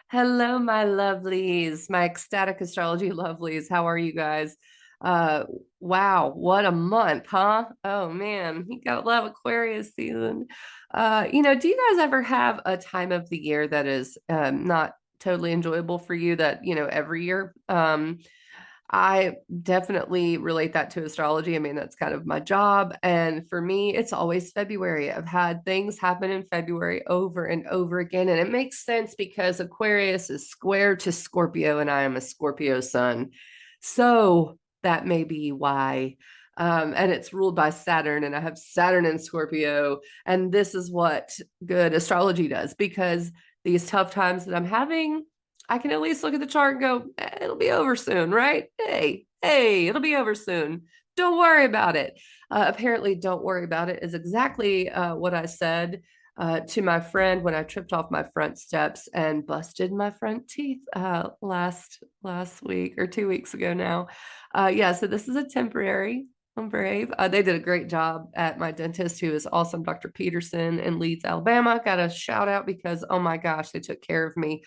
Hello, my lovelies, my ecstatic astrology lovelies. How are you guys? Uh, wow, what a month, huh? Oh man, you gotta love Aquarius season. Do you guys ever have a time of the year that is not totally enjoyable for you that, every year? I definitely relate that to astrology. I mean, that's kind of my job. And for me, it's always February. I've had things happen in February over and over again. And it makes sense because Aquarius is square to Scorpio, and I am a Scorpio sun. So that may be why. And it's ruled by Saturn, and I have Saturn in Scorpio. And this is what good astrology does because these tough times that I'm having, I can at least look at the chart and go, it'll be over soon, right? Hey, it'll be over soon. Don't worry about it. Apparently, don't worry about it is exactly what I said to my friend when I tripped off my front steps and busted my front teeth last week or 2 weeks ago now. Yeah, so this is a temporary. I'm brave. They did a great job at my dentist, who is awesome, Dr. Peterson in Leeds, Alabama. Got a shout out because oh my gosh, they took care of me.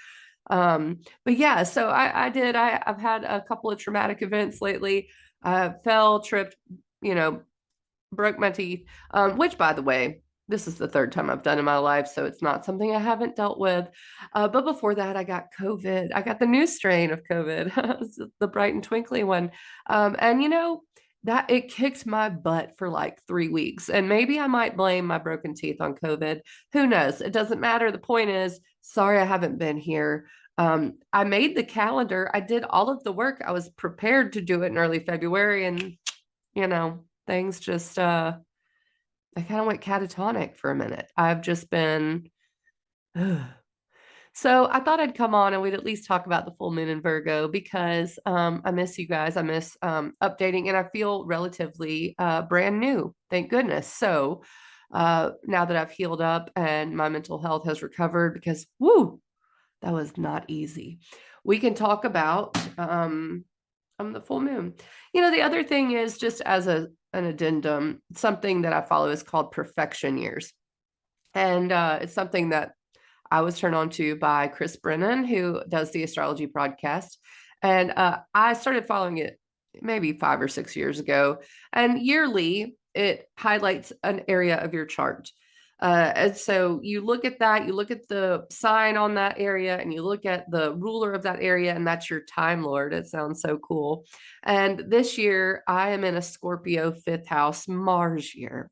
But yeah, so I did. I've had a couple of traumatic events lately. Fell, tripped, you know, broke my teeth. Which, by the way, this is the third time I've done in my life, so it's not something I haven't dealt with. But before that, I got COVID. I got the new strain of COVID, the bright and twinkly one. And that it kicked my butt for like 3 weeks. And maybe I might blame my broken teeth on COVID. Who knows? It doesn't matter. The point is, sorry, I haven't been here. I made the calendar. I did all of the work. I was prepared to do it in early February, and things just I kind of went catatonic for a minute. I've just been so I thought I'd come on and we'd at least talk about the full moon in Virgo because I miss you guys. I miss updating, and I feel relatively brand new. Thank goodness. So now that I've healed up and my mental health has recovered, because woo, that was not easy. We can talk about the full moon. The other thing is, just as an addendum, something that I follow is called perfection years. And it's something that I was turned on to by Chris Brennan, who does the astrology podcast. And I started following it maybe 5 or 6 years ago. And yearly, it highlights an area of your chart. And so you look at that, you look at the sign on that area, and you look at the ruler of that area, and that's your time lord. It sounds so cool. And this year, I am in a Scorpio fifth house Mars year.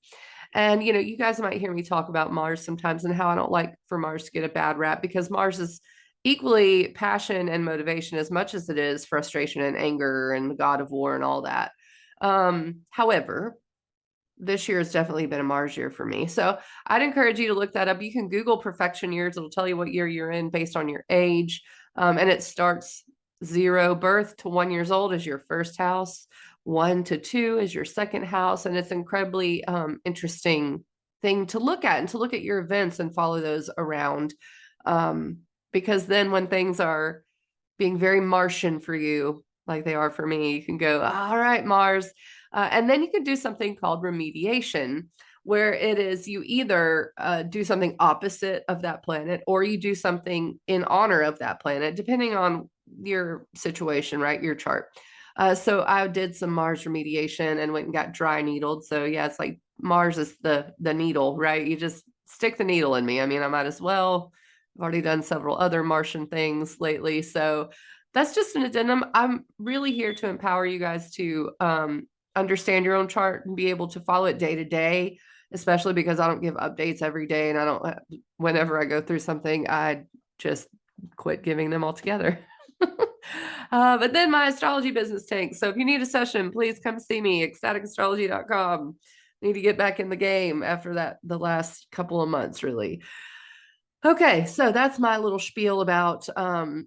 And, you guys might hear me talk about Mars sometimes and how I don't like for Mars to get a bad rap, because Mars is equally passion and motivation as much as it is frustration and anger and the god of war and all that. However, this year has definitely been a Mars year for me. So I'd encourage you to look that up. You can Google perfection years. It'll tell you what year you're in based on your age. And it starts 0 birth to 1 years old is your first house. 1 to 2 is your second house. And it's incredibly interesting thing to look at, and to look at your events and follow those around. Because then when things are being very Martian for you, like they are for me, you can go, all right, Mars. And then you can do something called remediation, where it is you either do something opposite of that planet, or you do something in honor of that planet, depending on your situation, right? Your chart. So I did some Mars remediation and went and got dry needled. So yeah, it's like Mars is the needle, right? You just stick the needle in me. I mean, I might as well. I've already done several other Martian things lately. So that's just an addendum. I'm really here to empower you guys to understand your own chart and be able to follow it day to day, especially because I don't give updates every day. And I don't, whenever I go through something, I just quit giving them altogether. But then my astrology business tanks. So if you need a session, please come see me, ecstaticastrology.com. Need to get back in the game after the last couple of months, really. Okay, so that's my little spiel about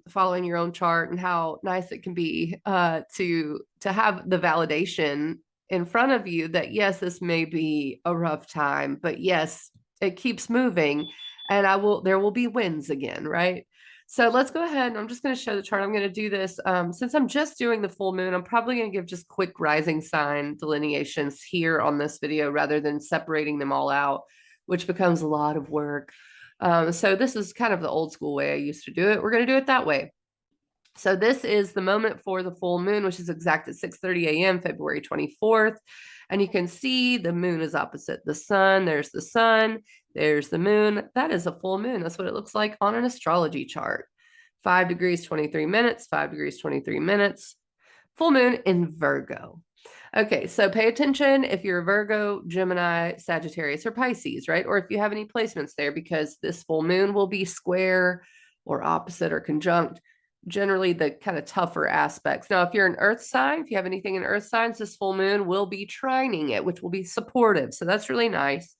following your own chart and how nice it can be to have the validation in front of you that yes, this may be a rough time, but yes, it keeps moving, and there will be wins again, right? So let's go ahead, and I'm just going to show the chart. I'm going to do this since I'm just doing the full moon. I'm probably going to give just quick rising sign delineations here on this video rather than separating them all out, which becomes a lot of work. So this is kind of the old school way I used to do it. We're going to do it that way. So this is the moment for the full moon, which is exact at 6:30 a.m., February 24th. And you can see the moon is opposite the sun. There's the sun. There's the moon. That is a full moon. That's what it looks like on an astrology chart. 5 degrees, 23 minutes, 5 degrees, 23 minutes. Full moon in Virgo. Okay, so pay attention if you're a Virgo, Gemini, Sagittarius, or Pisces, right? Or if you have any placements there, because this full moon will be square or opposite or conjunct, generally the kind of tougher aspects. Now, if you're an earth sign, if you have anything in earth signs, this full moon will be trining it, which will be supportive. So that's really nice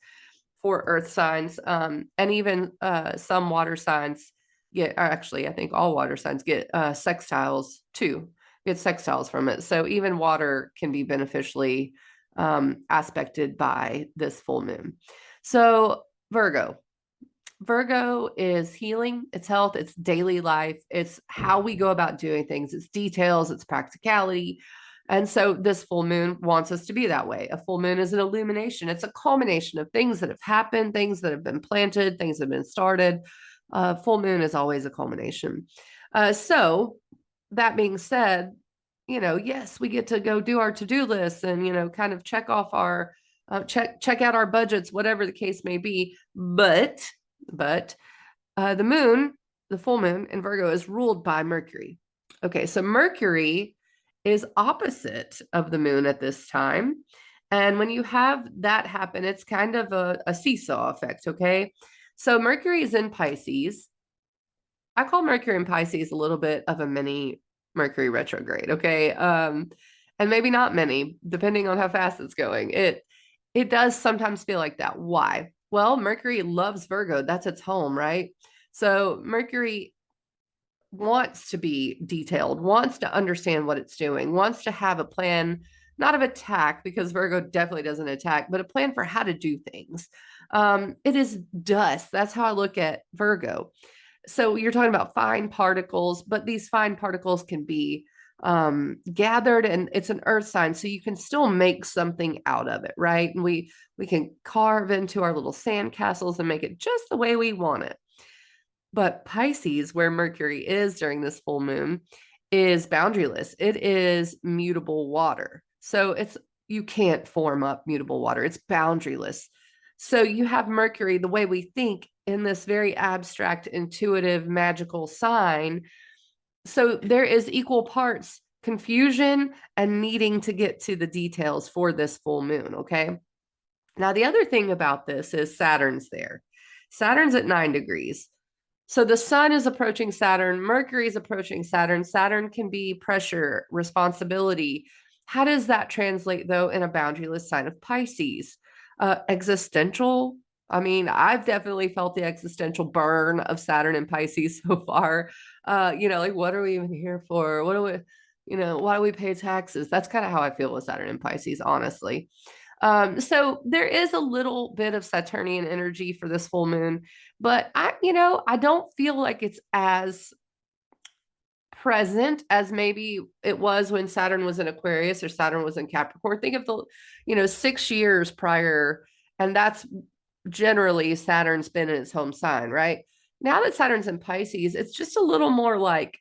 for earth signs. And even some water signs get, actually, I think all water signs get sextiles too, get sextiles from it. So even water can be beneficially aspected by this full moon. So Virgo is healing, it's health, it's daily life, it's how we go about doing things, it's details, it's practicality. And so this full moon wants us to be that way. A full moon is an illumination. It's a culmination of things that have happened, things that have been planted, things that have been started. Full moon is always a culmination. So that being said, yes, we get to go do our to-do lists and, kind of check off our, check out our budgets, whatever the case may be. But the moon, the full moon in Virgo is ruled by Mercury. Okay, so Mercury is opposite of the moon at this time. And when you have that happen, it's kind of a seesaw effect, okay? So Mercury is in Pisces. I call Mercury in Pisces a little bit of a mini Mercury retrograde, okay? And maybe not many, depending on how fast it's going. It does sometimes feel like that. Why? Well, Mercury loves Virgo. That's its home, right? So Mercury wants to be detailed, wants to understand what it's doing, wants to have a plan, not of attack, because Virgo definitely doesn't attack, but a plan for how to do things. It is dust. That's how I look at Virgo. So you're talking about fine particles, but these fine particles can be gathered, and it's an earth sign, so you can still make something out of it, right? And we can carve into our little sand castles and make it just the way we want it. But Pisces, where Mercury is during this full moon, is boundaryless. It is mutable water. So you can't form up mutable water. It's boundaryless. So you have Mercury, the way we think, in this very abstract, intuitive, magical sign. So there is equal parts confusion and needing to get to the details for this full moon, okay? Now, the other thing about this is Saturn's there. Saturn's at 9 degrees. So the sun is approaching Saturn, Mercury is approaching Saturn. Saturn can be pressure, responsibility. How does that translate, though, in a boundaryless sign of Pisces? Existential. I mean, I've definitely felt the existential burn of Saturn and Pisces so far. Like, what are we even here for? What do we, why do we pay taxes? That's kind of how I feel with Saturn and Pisces, honestly. So there is a little bit of Saturnian energy for this full moon, but I don't feel like it's as present as maybe it was when Saturn was in Aquarius or Saturn was in Capricorn. Think of the 6 years prior, and that's generally Saturn's been in its home sign, right? Now that Saturn's in Pisces, it's just a little more like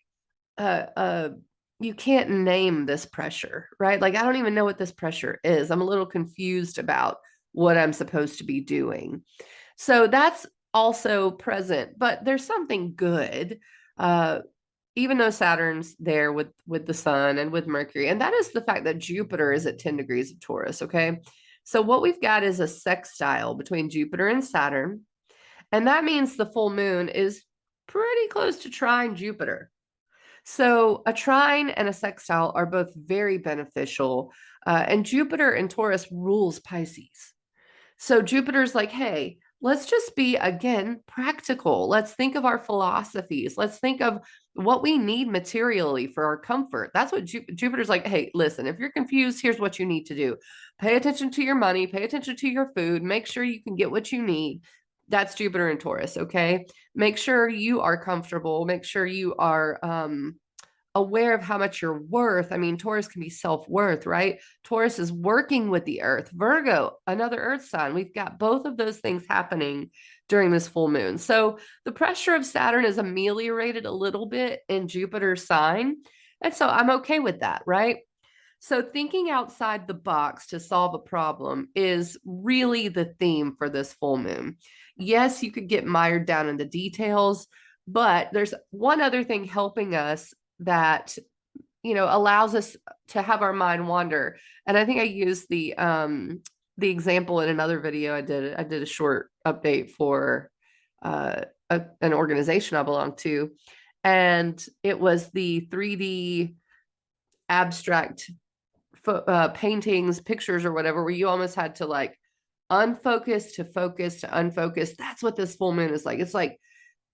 you can't name this pressure, right? Like, I don't even know what this pressure is. I'm a little confused about what I'm supposed to be doing. So that's also present, but there's something good. Even though Saturn's there with the sun and with Mercury, and that is the fact that Jupiter is at 10 degrees of Taurus, okay? So what we've got is a sextile between Jupiter and Saturn, and that means the full moon is pretty close to trine Jupiter. So a trine and a sextile are both very beneficial, and Jupiter in Taurus rules Pisces. So Jupiter's like, hey, let's just be, again, practical. Let's think of our philosophies. Let's think of what we need materially for our comfort. That's what Jupiter's like, hey, listen, if you're confused, here's what you need to do. Pay attention to your money, pay attention to your food, make sure you can get what you need. That's Jupiter and Taurus, okay? Make sure you are comfortable. Make sure you are aware of how much you're worth. I mean, Taurus can be self-worth, right? Taurus is working with the earth. Virgo, another earth sign. We've got both of those things happening during this full moon. So the pressure of Saturn is ameliorated a little bit in Jupiter's sign. And so I'm okay with that, right? So thinking outside the box to solve a problem is really the theme for this full moon. Yes, you could get mired down in the details, but there's one other thing helping us that allows us to have our mind wander. And I think I used the example in another video I did. I did a short update for an organization I belong to, and it was the 3D abstract paintings, pictures, or whatever, where you almost had to like unfocus to focus to unfocus. That's what this full moon is like. It's like,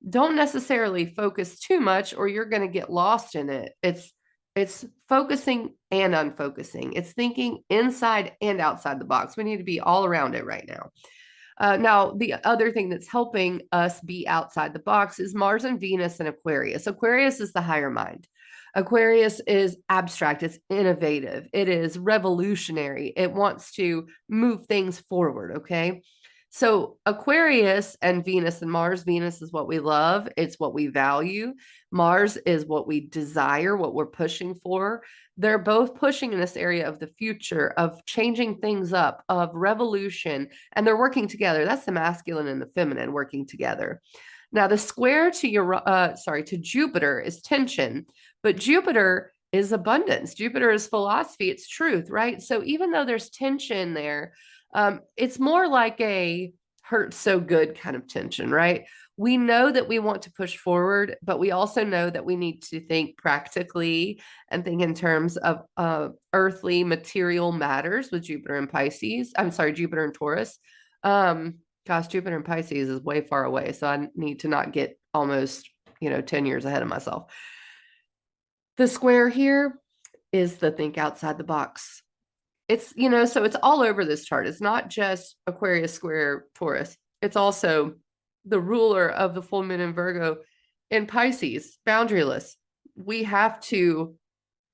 don't necessarily focus too much or you're going to get lost in it. It's focusing and unfocusing. It's thinking inside and outside the box. We need to be all around it right now. Now, the other thing that's helping us be outside the box is Mars and Venus and Aquarius. Aquarius is the higher mind. Aquarius is abstract, it's innovative, it is revolutionary, it wants to move things forward, okay? So Aquarius and Venus and Mars, Venus is what we love, it's what we value. Mars is what we desire, what we're pushing for. They're both pushing in this area of the future, of changing things up, of revolution, and they're working together. That's the masculine and the feminine working together. Now, the square to Jupiter is tension, but Jupiter is abundance. Jupiter is philosophy. It's truth, right? So even though there's tension there, it's more like a hurt so good kind of tension, right? We know that we want to push forward, but we also know that we need to think practically and think in terms of earthly material matters with Jupiter and Pisces. I'm sorry, Jupiter and Taurus. Gosh, Jupiter and Pisces is way far away. So I need to not get almost, 10 years ahead of myself. The square here is the think outside the box. It's, so it's all over this chart. It's not just Aquarius square Taurus. It's also the ruler of the full moon in Virgo in Pisces, boundaryless. We have to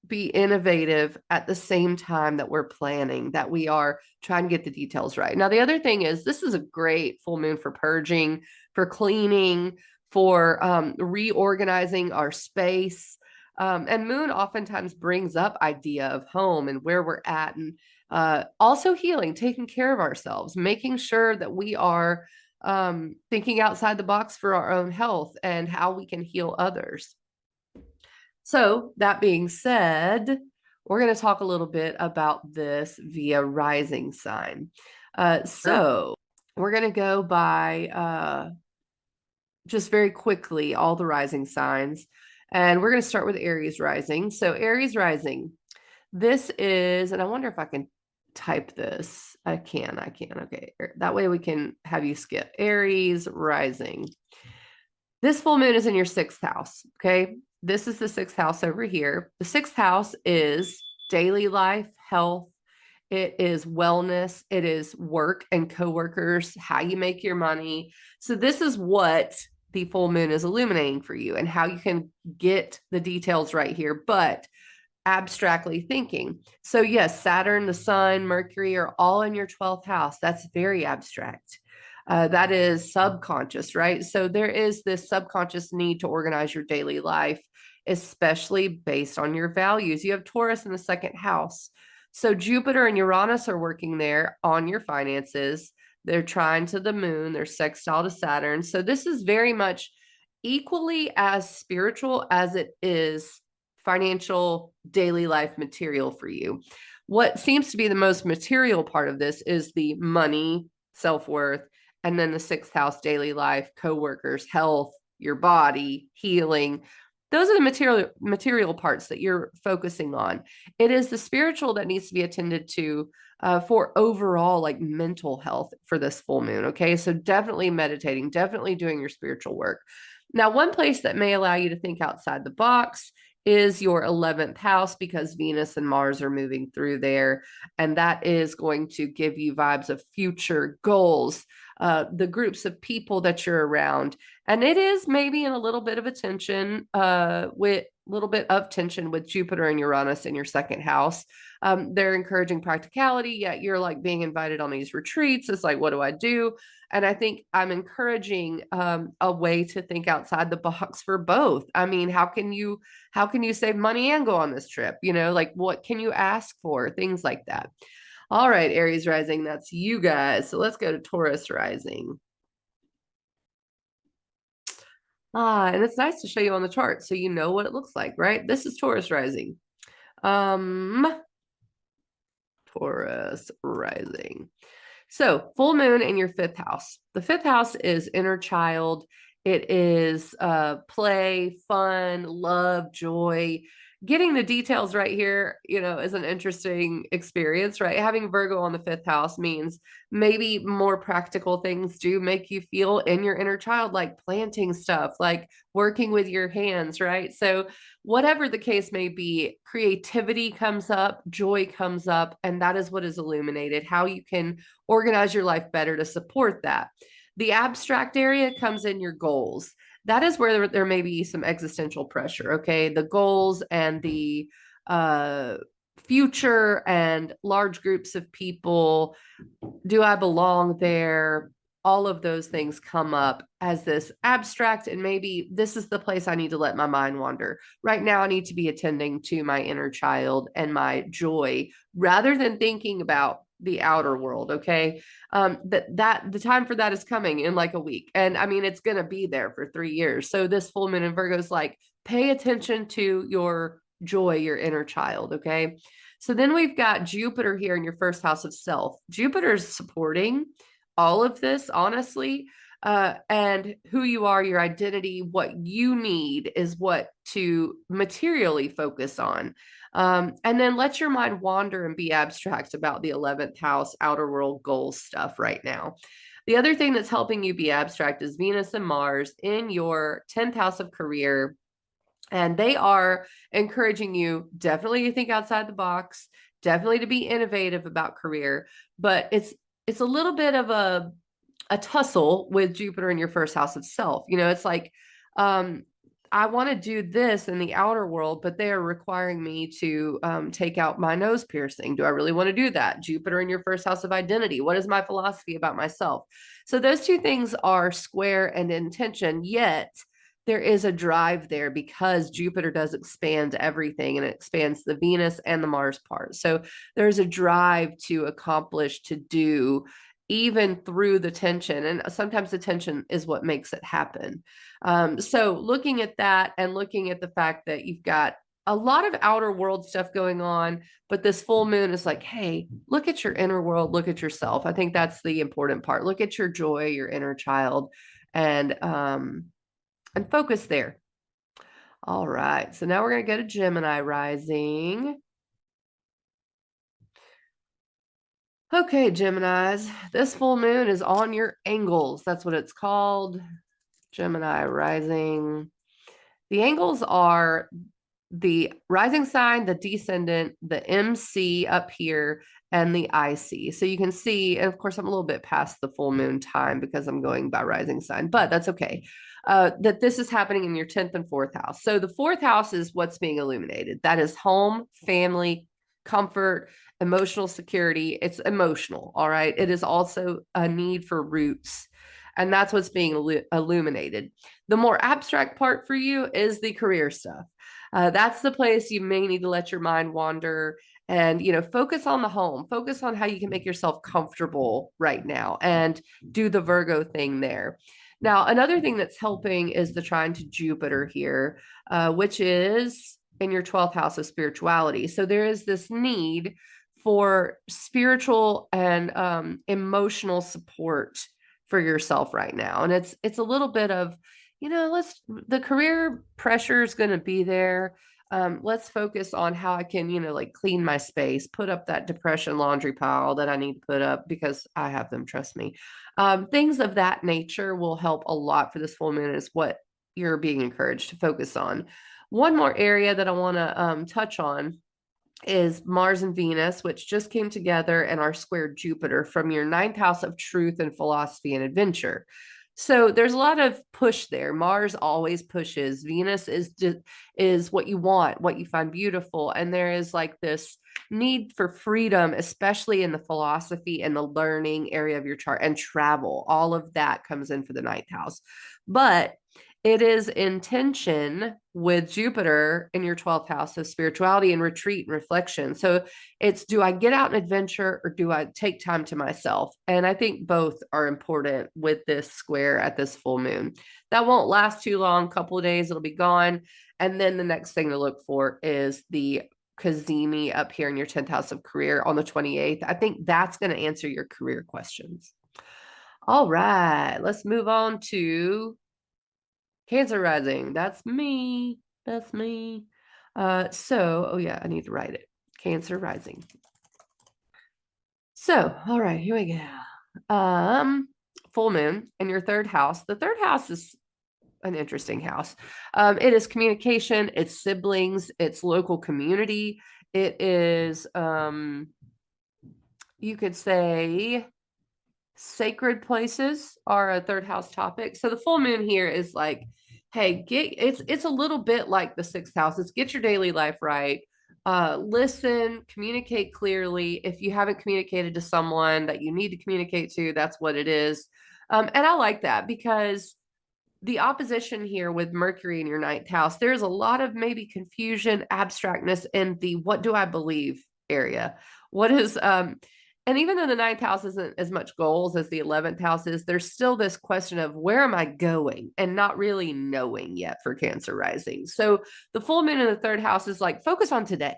be innovative at the same time that we're planning, that we are trying to get the details right. Now, the other thing is this is a great full moon for purging, for cleaning, for reorganizing our space. And moon oftentimes brings up idea of home and where we're at, and also healing, taking care of ourselves, making sure that we are thinking outside the box for our own health and how we can heal others. So that being said, we're going to talk a little bit about this via rising sign. So we're going to go by just very quickly all the rising signs. And we're going to start with Aries rising. So Aries rising, this is, and I wonder if I can type this. I can. Okay. That way we can have you skip Aries rising. This full moon is in your 6th house. Okay. This is the 6th house over here. The 6th house is daily life, health. It is wellness. It is work and coworkers, how you make your money. So this is what the full moon is illuminating for you and how you can get the details right here, but abstractly thinking. So yes, Saturn, the sun, Mercury are all in your 12th house. That's very abstract. That is subconscious, right? So there is this subconscious need to organize your daily life, especially based on your values. You have Taurus in the 2nd house. So Jupiter and Uranus are working there on your finances. They're trine to the moon. They're sextile to Saturn. So this is very much equally as spiritual as it is financial daily life material for you. What seems to be the most material part of this is the money, self-worth, and then the 6th house, daily life, coworkers, health, your body, healing. Those are the material parts that you're focusing on. It is the spiritual that needs to be attended to for overall like mental health for this full moon. Okay. So definitely meditating, definitely doing your spiritual work. Now, one place that may allow you to think outside the box is your 11th house, because Venus and Mars are moving through there. And that is going to give you vibes of future goals, the groups of people that you're around. And it is maybe in a little bit of a tension, with a little bit of tension with Jupiter and Uranus in your second house. They're encouraging practicality, yet you're like being invited on these retreats. It's like, what do I do? And I think I'm encouraging a way to think outside the box for both. I mean, how can you save money and go on this trip? Like what can you ask for? Things like that. All right, Aries rising, that's you guys. So let's go to Taurus rising. And it's nice to show you on the chart so you know what it looks like, right? This is Taurus rising. Um, Taurus rising. So, full moon in your fifth house. The fifth house is inner child. It is play, fun, love, joy. Getting the details right here, is an interesting experience, right? Having Virgo on the fifth house means maybe more practical things do make you feel in your inner child, like planting stuff, like working with your hands, right? So, whatever the case may be, creativity comes up, joy comes up, and that is what is illuminated, how you can organize your life better to support that. The abstract area comes in your goals. That is where there may be some existential pressure. Okay. The goals and the uh, future and large groups of people. Do I belong there? All of those things come up as this abstract, and maybe this is the place I need to let my mind wander. Right now, I need to be attending to my inner child and my joy rather than thinking about the outer world. Okay. That the time for that is coming in like a week. And I mean, it's going to be there for 3 years. So this full moon in Virgo is like, pay attention to your joy, your inner child. Okay. So then we've got Jupiter here in your first house of self. Jupiter's supporting all of this, honestly. And who you are, your identity, what you need is what to materially focus on. And then let your mind wander and be abstract about the 11th house, outer world goals stuff right now. The other thing that's helping you be abstract is Venus and Mars in your 10th house of career, and they are encouraging you definitely to think outside the box, definitely to be innovative about career, but it's a little bit of a tussle with Jupiter in your first house of self. It's like I want to do this in the outer world, but they are requiring me to take out my nose piercing. Do I really want to do that? Jupiter in your first house of identity. What is my philosophy about myself? So those two things are square and in tension, yet there is a drive there because Jupiter does expand everything, and it expands the Venus and the Mars part. So there's a drive to accomplish, to do, even through the tension. And sometimes the tension is what makes it happen. So looking at that and looking at the fact that you've got a lot of outer world stuff going on, but this full moon is like, hey, look at your inner world, look at yourself. I think that's the important part. Look at your joy, your inner child, and focus there. All right. So now we're going to go to Gemini rising. Okay, Geminis, this full moon is on your angles. That's what it's called. Gemini rising. The angles are the rising sign, the descendant, the MC up here, and the IC. So you can see, and of course, I'm a little bit past the full moon time because I'm going by rising sign, but that's okay. That this is happening in your 10th and 4th house. So the 4th house is what's being illuminated. That is home, family, comfort, emotional security. It's emotional. All right. It is also a need for roots. And that's what's being illuminated. The more abstract part for you is the career stuff. That's the place you may need to let your mind wander and focus on the home, focus on how you can make yourself comfortable right now and do the Virgo thing there. Now, another thing that's helping is the trine to Jupiter here, which is in your 12th house of spirituality. So there is this need for spiritual and emotional support for yourself right now. And it's a little bit of, the career pressure is going to be there. Let's focus on how I can, like clean my space, put up that depression laundry pile that I need to put up because I have them, trust me. Things of that nature will help a lot for this full moon, is what you're being encouraged to focus on. One more area that I want to touch on is Mars and Venus, which just came together and are squared Jupiter from your ninth house of truth and philosophy and adventure. So there's a lot of push there. Mars always pushes. Venus is what you want, what you find beautiful, and there is like this need for freedom, especially in the philosophy and the learning area of your chart and travel. All of that comes in for the ninth house. But it is in tension with Jupiter in your 12th house of spirituality and retreat and reflection. So it's, do I get out and adventure or do I take time to myself? And I think both are important with this square at this full moon. That won't last too long, couple of days, it'll be gone. And then the next thing to look for is the Kazemi up here in your 10th house of career on the 28th. I think that's going to answer your career questions. All right, let's move on to Cancer rising. That's me. That's me. Oh yeah, I need to write it. Cancer rising. So, all right, here we go. Full moon in your third house. The third house is an interesting house. It is communication, it's siblings, it's local community. It is, you could say, sacred places are a third house topic. So the full moon here is like, hey, it's a little bit like the sixth house. It's get your daily life right. Listen, communicate clearly. If you haven't communicated to someone that you need to communicate to, that's what it is. And I like that because the opposition here with Mercury in your ninth house, there's a lot of maybe confusion, abstractness in the what do I believe area. What is and even though the ninth house isn't as much goals as the 11th house is, there's still this question of where am I going and not really knowing yet for Cancer rising. So the full moon in the third house is like focus on today,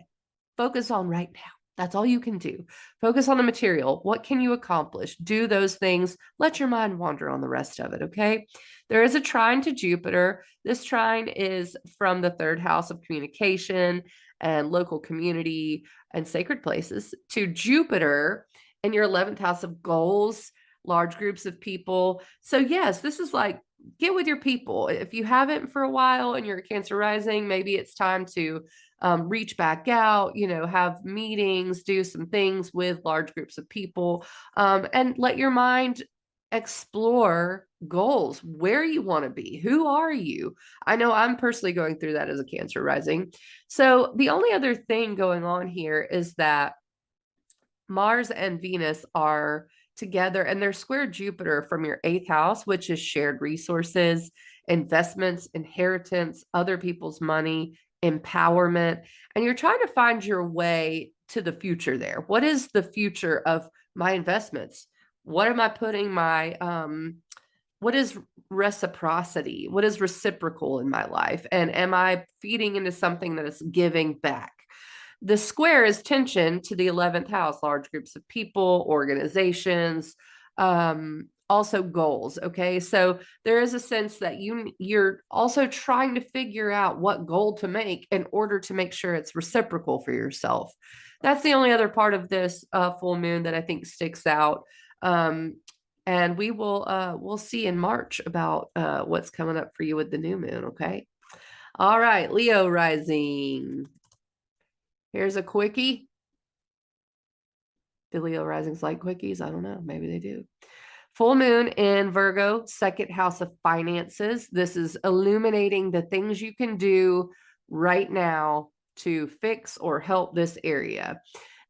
focus on right now. That's all you can do. Focus on the material. What can you accomplish? Do those things. Let your mind wander on the rest of it. Okay. There is a trine to Jupiter. This trine is from the third house of communication and local community and sacred places to Jupiter in your 11th house of goals, large groups of people. So, yes, this is like get with your people. If you haven't for a while and you're a Cancer rising, maybe it's time to reach back out, have meetings, do some things with large groups of people, and let your mind explore goals, where you want to be, who are you. I know I'm personally going through that as a Cancer rising. So the only other thing going on here is that Mars and Venus are together and they're square Jupiter from your eighth house, which is shared resources, investments, inheritance, other people's money, empowerment. And you're trying to find your way to the future there. What is the future of my investments? What am I putting what is reciprocity? What is reciprocal in my life? And am I feeding into something that is giving back? The square is tension to the 11th house, large groups of people, organizations, also goals. Okay. So there is a sense that you're also trying to figure out what goal to make in order to make sure it's reciprocal for yourself. That's the only other part of this full moon that I think sticks out. And we'll see in March about what's coming up for you with the new moon. Okay. All right, Leo rising. Here's a quickie. Do Leo risings like quickies? I don't know. Maybe they do. Full moon in Virgo, second house of finances. This is illuminating the things you can do right now to fix or help this area.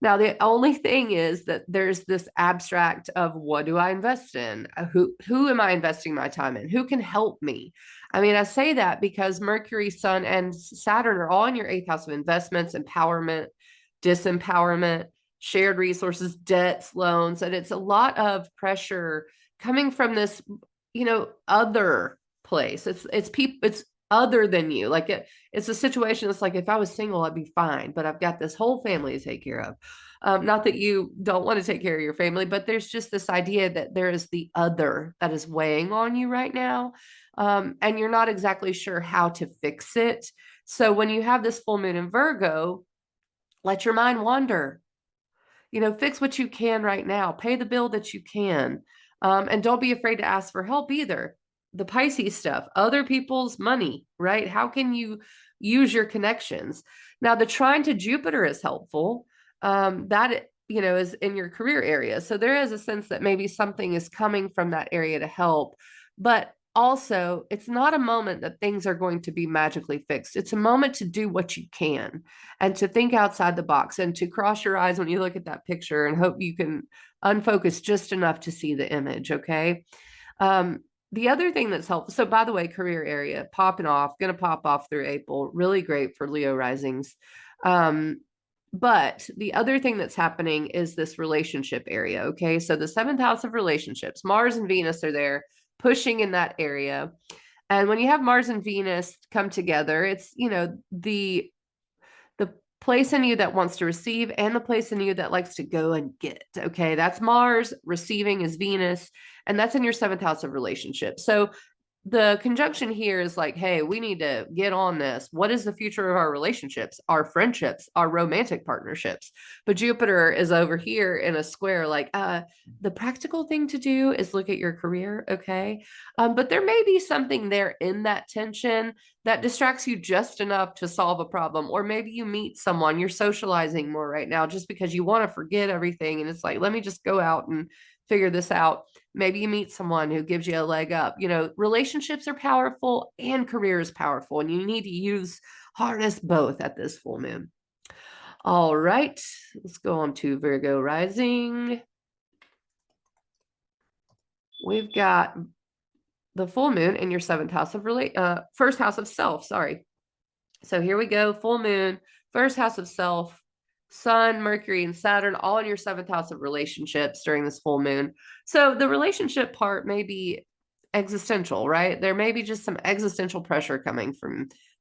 Now, the only thing is that there's this abstract of what do I invest in? Who am I investing my time in? Who can help me? I mean, I say that because Mercury, Sun, and Saturn are all in your eighth house of investments, empowerment, disempowerment, shared resources, debts, loans, and it's a lot of pressure coming from this, other place. It's people, it's other than you. Like it's a situation that's like if I was single, I'd be fine, but I've got this whole family to take care of. Not that you don't want to take care of your family, but there's just this idea that there is the other that is weighing on you right now. And you're not exactly sure how to fix it. So when you have this full moon in Virgo, let your mind wander. Fix what you can right now, pay the bill that you can. And don't be afraid to ask for help either. the Pisces stuff, other people's money, right? How can you use your connections? Now, the trine to Jupiter is helpful. That is in your career area. So there is a sense that maybe something is coming from that area to help, but also it's not a moment that things are going to be magically fixed. It's a moment to do what you can and to think outside the box and to cross your eyes when you look at that picture and hope you can unfocus just enough to see the image. Okay. Um, the other thing that's helpful, so by the way, career area popping off, going to pop off through April, really great for Leo risings. But the other thing that's happening is this relationship area. Okay. So the seventh house of relationships, Mars and Venus are there pushing in that area. And when you have Mars and Venus come together, it's, the place in you that wants to receive and the place in you that likes to go and get. Okay. That's Mars, receiving is Venus, and that's in your seventh house of relationships. So the conjunction here is like, hey, we need to get on this. What is the future of our relationships, our friendships, our romantic partnerships? But Jupiter is over here in a square, like, the practical thing to do is look at your career. Okay. But there may be something there in that tension that distracts you just enough to solve a problem. Or maybe you meet someone, you're socializing more right now just because you want to forget everything. And it's like, let me just go out and figure this out. Maybe you meet someone who gives you a leg up. Relationships are powerful and career is powerful, and you need to harness both at this full moon. All right, let's go on to Virgo rising. We've got the full moon in your seventh house of first house of self. Sorry. So here we go. Full moon, first house of self, Sun, Mercury, and Saturn, all in your seventh house of relationships during this full moon. So the relationship part may be existential, right? There may be just some existential pressure coming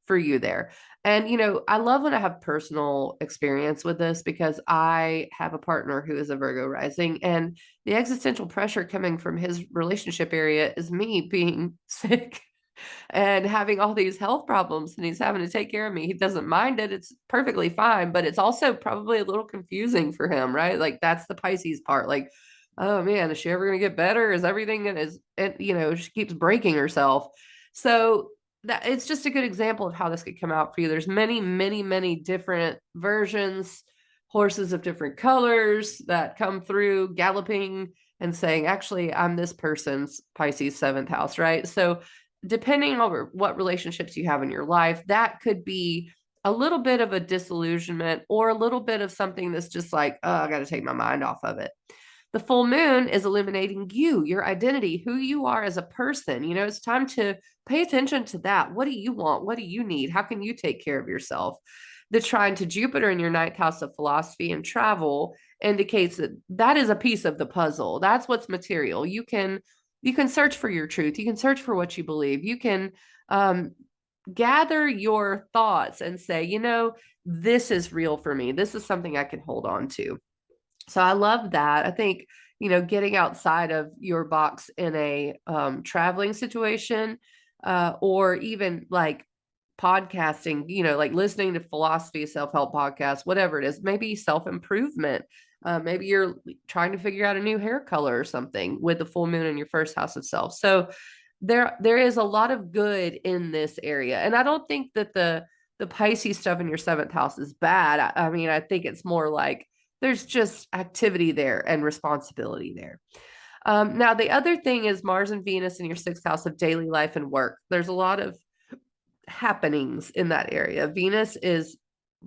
for you there. And I love when I have personal experience with this because I have a partner who is a Virgo rising, and the existential pressure coming from his relationship area is me being sick and having all these health problems, and he's having to take care of me. He doesn't mind it. It's perfectly fine, but it's also probably a little confusing for him, right? Like that's the Pisces part. Like, oh man, is she ever going to get better? Is everything she keeps breaking herself. So that it's just a good example of how this could come out for you. There's many, many, many different versions, horses of different colors that come through galloping and saying, actually, I'm this person's Pisces seventh house, right? So depending on what relationships you have in your life, that could be a little bit of a disillusionment or a little bit of something that's just like, oh, I got to take my mind off of it. The full moon is illuminating you, your identity, who you are as a person. It's time to pay attention to that. What do you want? What do you need? How can you take care of yourself? The trine to Jupiter in your ninth house of philosophy and travel indicates that is a piece of the puzzle. That's what's material. You can search for your truth. You can search for what you believe. You can gather your thoughts and say, this is real for me. This is something I can hold on to. So I love that. I think, getting outside of your box in a traveling situation, or even like podcasting, like listening to philosophy, self-help podcasts, whatever it is, maybe self-improvement. Maybe you're trying to figure out a new hair color or something with the full moon in your first house of self. So there is a lot of good in this area. And I don't think that the Pisces stuff in your seventh house is bad. I mean, I think it's more like there's just activity there and responsibility there. Now, the other thing is Mars and Venus in your sixth house of daily life and work. There's a lot of happenings in that area. Venus is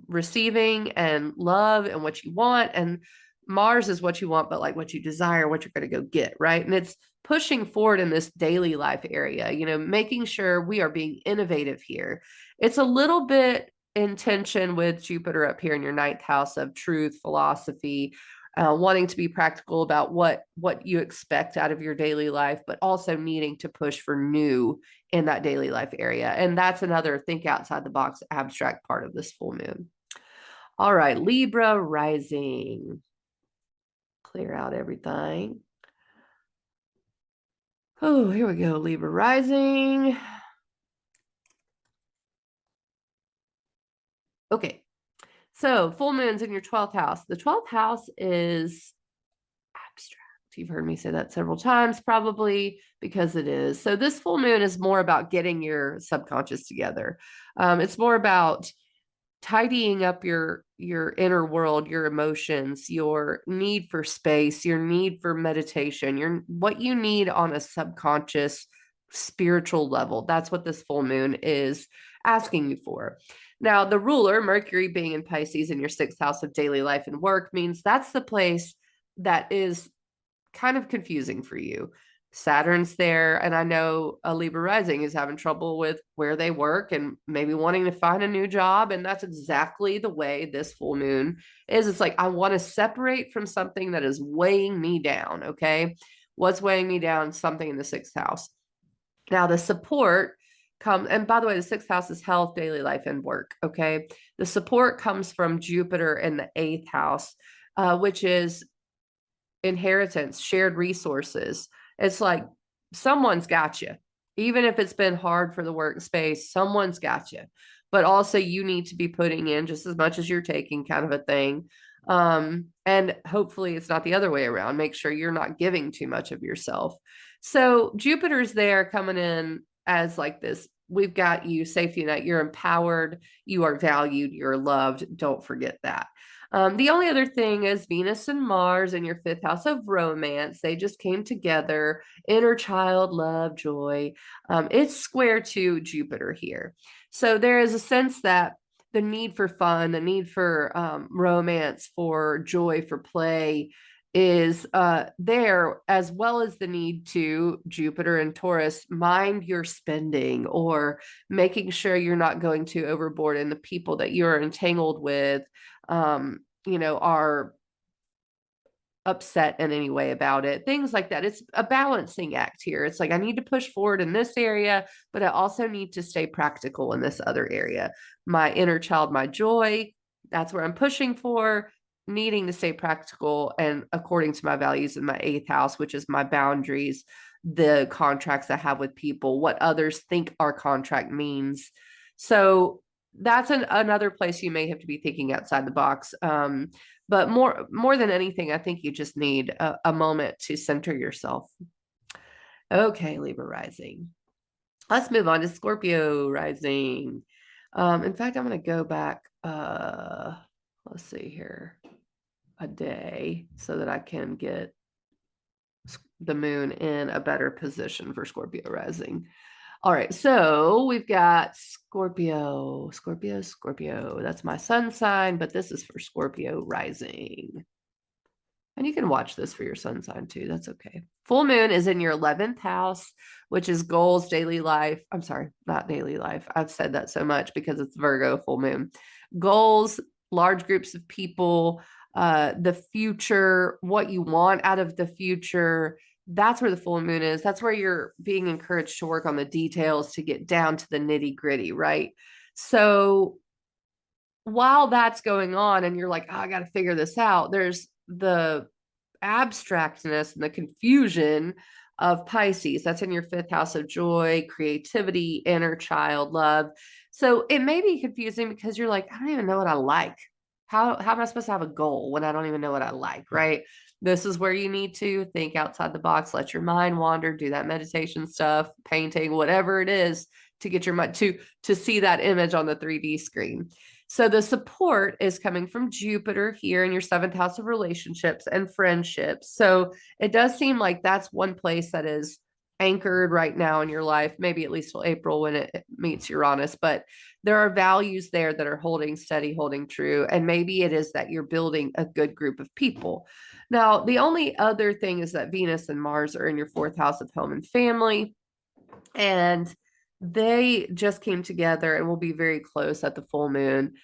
receiving and love and what you want, and Mars is what you want, but like what you desire, what you're going to go get, right? And it's pushing forward in this daily life area, making sure we are being innovative here. It's a little bit in tension with Jupiter up here in your ninth house of truth, philosophy, wanting to be practical about what you expect out of your daily life, but also needing to push for new in that daily life area. And that's another think outside the box abstract part of this full moon. All right, Libra rising. Clear out everything. Oh, here we go. Libra rising. Okay. So full moon's in your 12th house. The 12th house is abstract. You've heard me say that several times, probably, because it is. So this full moon is more about getting your subconscious together. It's more about tidying up your inner world, your emotions, your need for space, your need for meditation, your what you need on a subconscious spiritual level. That's what this full moon is asking you for. Now, the ruler, Mercury being in Pisces in your sixth house of daily life and work, means that's the place that is kind of confusing for you. Saturn's there, and I know a Libra rising is having trouble with where they work and maybe wanting to find a new job. And that's exactly the way this full moon is. It's like, I want to separate from something that is weighing me down. Okay. What's weighing me down? Something in the sixth house. Now, the support comes, and by the way, the sixth house is health, daily life, and work. Okay. The support comes from Jupiter in the eighth house, which is inheritance, shared resources. It's like someone's got you. Even if it's been hard for the workspace, someone's got you. But also, you need to be putting in just as much as you're taking, kind of a thing. And hopefully, it's not the other way around. Make sure you're not giving too much of yourself. So, Jupiter's there coming in as like this. We've got you, safety net. You're empowered. You are valued. You're loved. Don't forget that. The only other thing is Venus and Mars in your fifth house of romance. They just came together. Inner child, love, joy. It's square to Jupiter here. So there is a sense that the need for fun, the need for romance, for joy, for play is there, as well as the need to Jupiter and Taurus mind your spending, or making sure you're not going too overboard in the people that you're entangled with, are upset in any way about it, things like that. It's a balancing act here. It's like, I need to push forward in this area, but I also need to stay practical in this other area. My inner child, my joy, that's where I'm pushing for, needing to stay practical and according to my values in my eighth house, which is my boundaries, the contracts I have with people, what others think our contract means. So that's another place you may have to be thinking outside the box. But more than anything, I think you just need a moment to center yourself. Okay, Libra rising. Let's move on to Scorpio rising. In fact, I'm going to go back, let's see here, a day so that I can get the moon in a better position for Scorpio rising. All right, so we've got Scorpio. That's my sun sign, but this is for Scorpio rising. And you can watch this for your sun sign too. That's okay. Full moon is in your 11th house, which is goals, daily life. I'm sorry, not daily life. I've said that so much because it's Virgo full moon. Goals, large groups of people, the future, what you want out of the future. That's where the full moon is. That's where you're being encouraged to work on the details, to get down to the nitty gritty, right? So while that's going on and you're like, oh, I got to figure this out, there's the abstractness and the confusion of Pisces. That's in your fifth house of joy, creativity, inner child, love. So it may be confusing because you're like, I don't even know what I like. How am I supposed to have a goal when I don't even know what I like, right? This is where you need to think outside the box, let your mind wander, do that meditation stuff, painting, whatever it is, to get your mind to see that image on the 3D screen. So the support is coming from Jupiter here in your seventh house of relationships and friendships. So it does seem like that's one place that is anchored right now in your life, maybe at least till April when it meets Uranus. But there are values there that are holding steady, holding true. And maybe it is that you're building a good group of people. Now, the only other thing is that Venus and Mars are in your fourth house of home and family. And they just came together and will be very close at the full moon.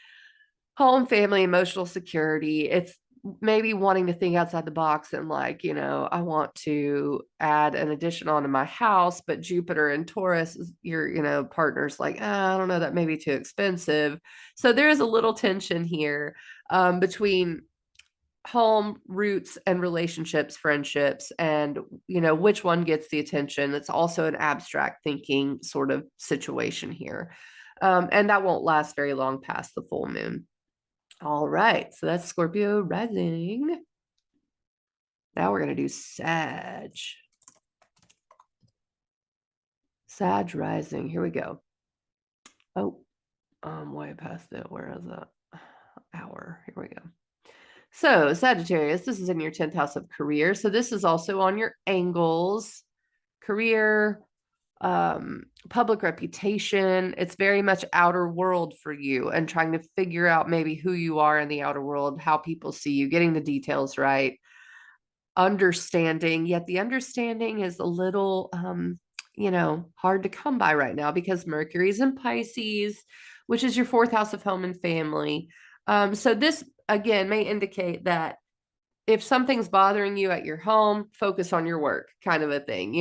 Home, family, emotional security. It's maybe wanting to think outside the box and like, I want to add an addition onto my house, but Jupiter and Taurus, your partner's like, I don't know, that may be too expensive. So there is a little tension here between home, roots, and relationships, friendships, and which one gets the attention. It's also an abstract thinking sort of situation here, and that won't last very long past the full moon. All right, so that's Scorpio rising. Now we're going to do Sag rising. Here we go. Oh, I'm way past it. Where is that? Hour. Here we go. So Sagittarius, this is in your 10th house of career. So this is also on your angles, career, public reputation. It's very much outer world for you and trying to figure out maybe who you are in the outer world, how people see you, getting the details right, understanding. Yet the understanding is a little, hard to come by right now because Mercury's in Pisces, which is your 4th house of home and family. So this again may indicate that if something's bothering you at your home, focus on your work, kind of a thing,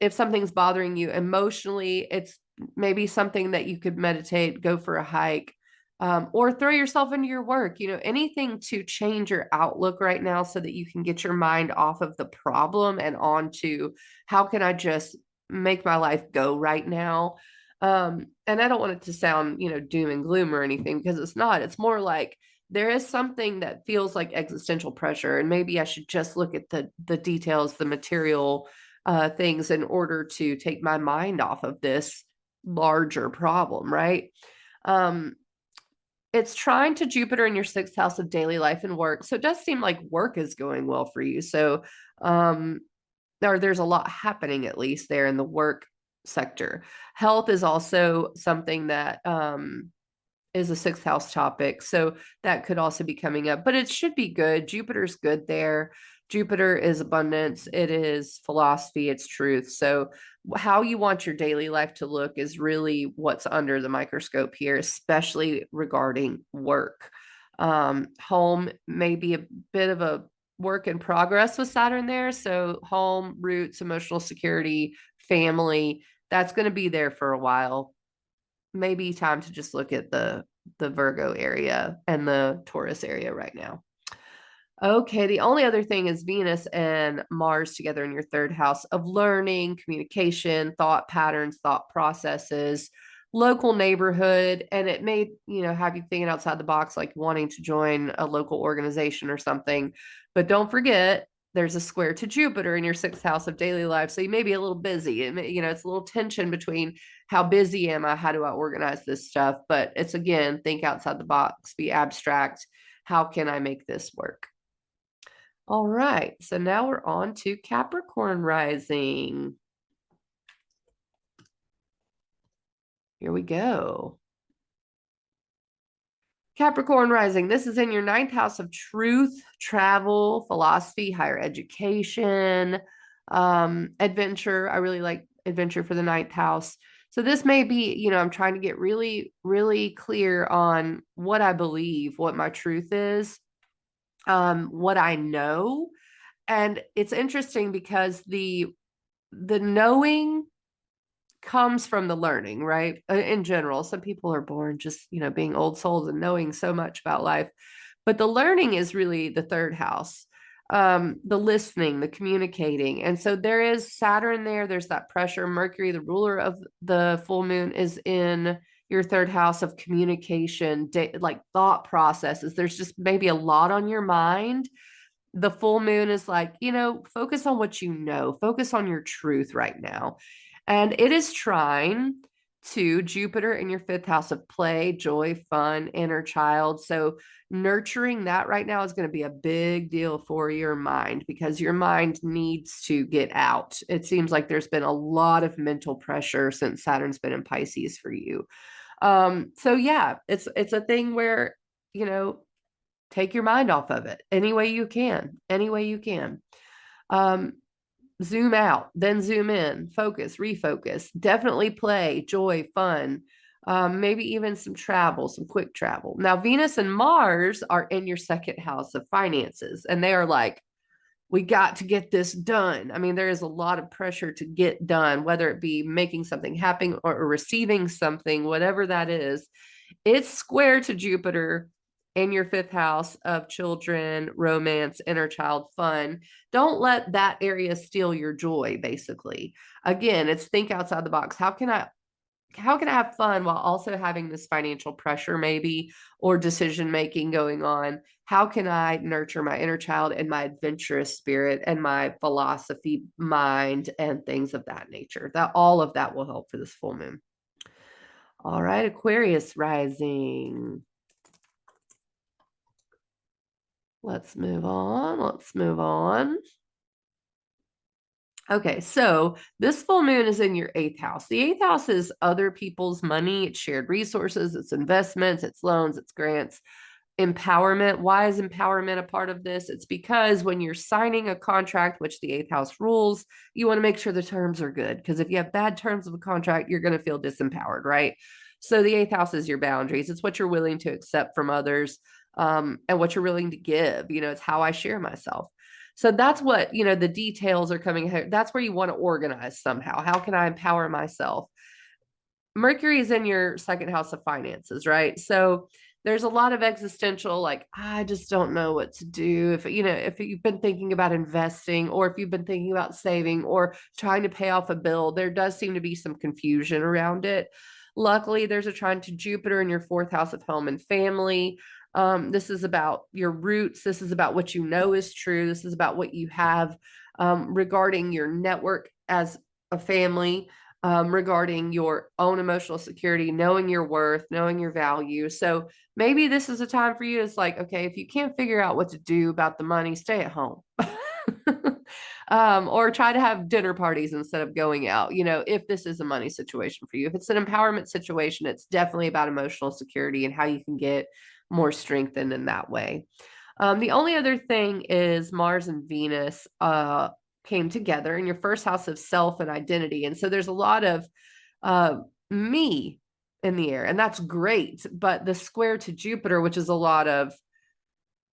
if something's bothering you emotionally, it's maybe something that you could meditate, go for a hike, or throw yourself into your work, anything to change your outlook right now so that you can get your mind off of the problem and onto how can I just make my life go right now. And I don't want it to sound, doom and gloom or anything, because it's not. It's more like there is something that feels like existential pressure, and maybe I should just look at the details, the material things, in order to take my mind off of this larger problem, right? um it's trying to Jupiter in your 6th house of daily life and work, so it does seem like work is going well for you. So um there's a lot happening, at least there in the work sector. Health is also something that is a 6th house topic. So that could also be coming up, but it should be good. Jupiter's good there. Jupiter is abundance. It is philosophy. It's truth. So how you want your daily life to look is really what's under the microscope here, especially regarding work. Home may be a bit of a work in progress with Saturn there. So home, roots, emotional security, family, that's going to be there for a while. Maybe time to just look at the Virgo area and the Taurus area right now. Okay, the only other thing is Venus and Mars together in your 3rd house of learning, communication, thought patterns, thought processes, local neighborhood, and it may, have you thinking outside the box, like wanting to join a local organization or something. But don't forget, there's a square to Jupiter in your 6th house of daily life, so you may be a little busy. It's a little tension between how busy am I, how do I organize this stuff? But it's, again, think outside the box, be abstract. How can I make this work? All right, so now we're on to Capricorn rising. Here we go. Capricorn rising, this is in your 9th house of truth, travel, philosophy, higher education, adventure. I really like adventure for the 9th house. So this may be, I'm trying to get really, really clear on what I believe, what my truth is, what I know. And it's interesting because the knowing comes from the learning, right? In general, some people are born just, being old souls and knowing so much about life. But the learning is really the 3rd house, the listening, the communicating. And so there is Saturn there. There's that pressure. Mercury, the ruler of the full moon, is in your 3rd house of communication, like thought processes. There's just maybe a lot on your mind. The full moon is like, focus on what you know, focus on your truth right now. And it is trine to Jupiter in your 5th house of play, joy, fun, inner child. So nurturing that right now is going to be a big deal for your mind, because your mind needs to get out. It seems like there's been a lot of mental pressure since Saturn's been in Pisces for you. So yeah, it's a thing where, you know, take your mind off of it any way you can, any way you can. Um, Zoom out, then zoom in, focus, refocus, definitely play, joy, fun, maybe even some travel, some quick travel. Now, Venus and Mars are in your 2nd house of finances, and they are like, we got to get this done. I mean, there is a lot of pressure to get done, whether it be making something happen or receiving something, whatever that is. It's square to Jupiter in your 5th house of children, romance, inner child, fun. Don't let that area steal your joy, basically. Again, it's think outside the box. How can I how can I have fun while also having this financial pressure maybe or decision making going on? How can I nurture my inner child and my adventurous spirit and my philosophy mind and things of that nature? That all of that will help for this full moon. All right, Aquarius rising. Let's move on. Let's move on. Okay, so this full moon is in your eighth house. The eighth house is other people's money, it's shared resources, it's investments, it's loans, it's grants, empowerment. Why is empowerment a part of this? It's because when you're signing a contract, which the eighth house rules, you want to make sure the terms are good. Because if you have bad terms of a contract, you're going to feel disempowered, right? So the eighth house is your boundaries. It's what you're willing to accept from others, and what you're willing to give. It's how I share myself. So that's what, the details are coming here. That's where you want to organize somehow. How can I empower myself? Mercury is in your second house of finances, right? So there's a lot of existential, like, I just don't know what to do. If you've been thinking about investing, or if you've been thinking about saving or trying to pay off a bill, there does seem to be some confusion around it. Luckily, there's a trine to Jupiter in your fourth house of home and family. This is about your roots. This is about what you know is true. This is about what you have, regarding your network as a family, regarding your own emotional security, knowing your worth, knowing your value. So maybe this is a time for you. It's like, okay, if you can't figure out what to do about the money, stay at home. Or try to have dinner parties instead of going out, if this is a money situation for you. If it's an empowerment situation, it's definitely about emotional security and how you can get more strengthened in that way. The only other thing is Mars and Venus came together in your first house of self and identity. And so there's a lot of uh, me in the air, and that's great. But the square to Jupiter, which is a lot of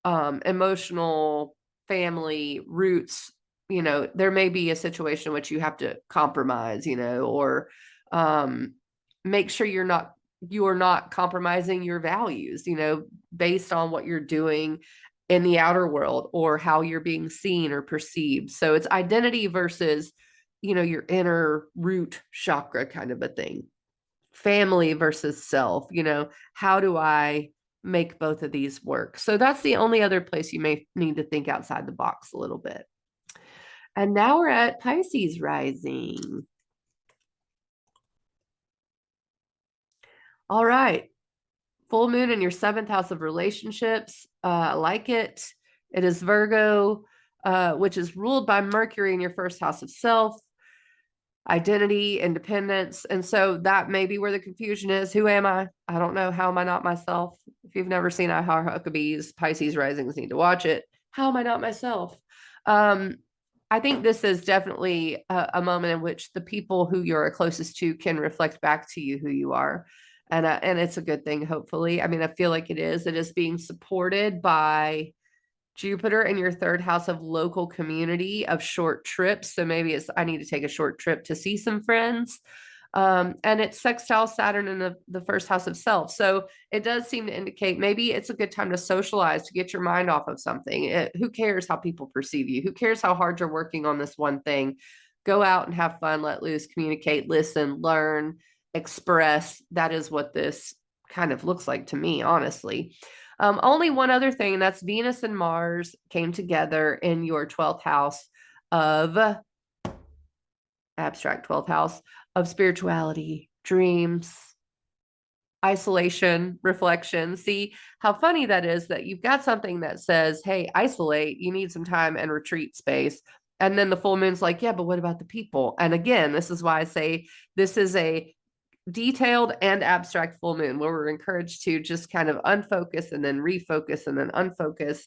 emotional family roots, there may be a situation in which you have to compromise, or make sure you're not compromising your values, based on what you're doing in the outer world or how you're being seen or perceived. So it's identity versus, your inner root chakra kind of a thing. Family versus self, how do I make both of these work? So that's the only other place you may need to think outside the box a little bit. And now we're at Pisces rising. All right. Full moon in your seventh house of relationships. I like it. It is Virgo, which is ruled by Mercury in your first house of self, identity, independence. And so that may be where the confusion is. Who am I? I don't know. How am I not myself? If you've never seen I Heart Huckabees, Pisces risings need to watch it. How am I not myself? I think this is definitely a moment in which the people who you're closest to can reflect back to you who you are. And it's a good thing, hopefully. I mean, I feel like it is. It is being supported by Jupiter in your third house of local community, of short trips. So maybe I need to take a short trip to see some friends. And it's sextile Saturn in the first house of self. So it does seem to indicate maybe it's a good time to socialize, to get your mind off of something. Who cares how people perceive you? Who cares how hard you're working on this one thing? Go out and have fun, let loose, communicate, listen, learn, express. That is what this kind of looks like to me, honestly. Only one other thing, that's Venus and Mars came together in your 12th house of abstract 12th house of spirituality, dreams, isolation, reflection. See how funny that is that you've got something that says, hey, isolate, you need some time and retreat space. And then the full moon's like, yeah, but what about the people? And again, this is why I say this is a detailed and abstract full moon where we're encouraged to just kind of unfocus and then refocus and then unfocus.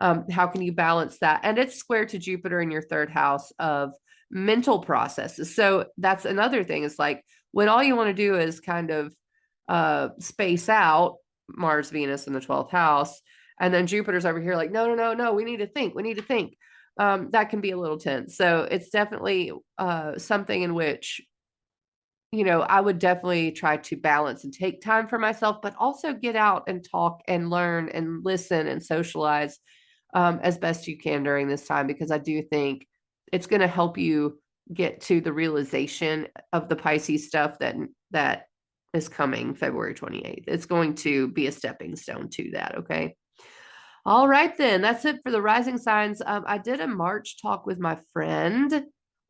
How can you balance that? And it's square to Jupiter in your third house of mental processes. So that's another thing. It's like when all you want to do is kind of space out, Mars, Venus in the 12th house, and then Jupiter's over here like, no, no, no, no, we need to think. We need to think. That can be a little tense. So it's definitely something in which I would definitely try to balance and take time for myself, but also get out and talk and learn and listen and socialize as best you can during this time, because I do think it's going to help you get to the realization of the Pisces stuff that is coming February 28th. It's going to be a stepping stone to that. Okay. All right, then. That's it for the rising signs. I did a March talk with my friend,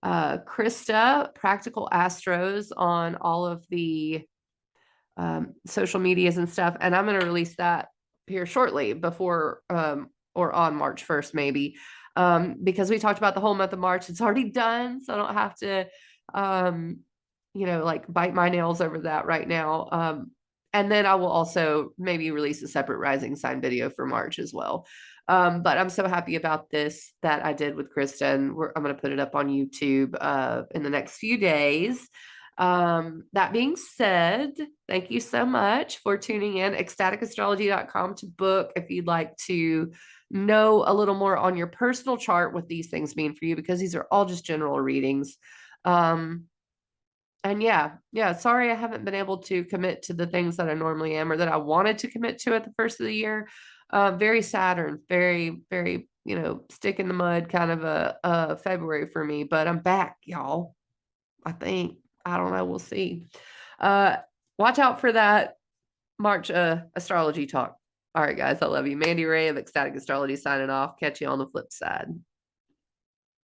Krista, Practical Astros, on all of the social medias and stuff. And I'm going to release that here shortly before or on March 1st, maybe, because we talked about the whole month of March. It's already done. So I don't have to, like bite my nails over that right now. And then I will also maybe release a separate rising sign video for March as well. But I'm so happy about this that I did with Kristen. I'm going to put it up on YouTube in the next few days. That being said, thank you so much for tuning in. Ecstaticastrology.com to book if you'd like to know a little more on your personal chart what these things mean for you, because these are all just general readings. And yeah, sorry I haven't been able to commit to the things that I normally am or that I wanted to commit to at the first of the year. Very Saturn, very, very, stick in the mud kind of a February for me, but I'm back, y'all. I think. I don't know. We'll see. Watch out for that March astrology talk. All right, guys. I love you. Mandy Ray of Ecstatic Astrology signing off. Catch you on the flip side.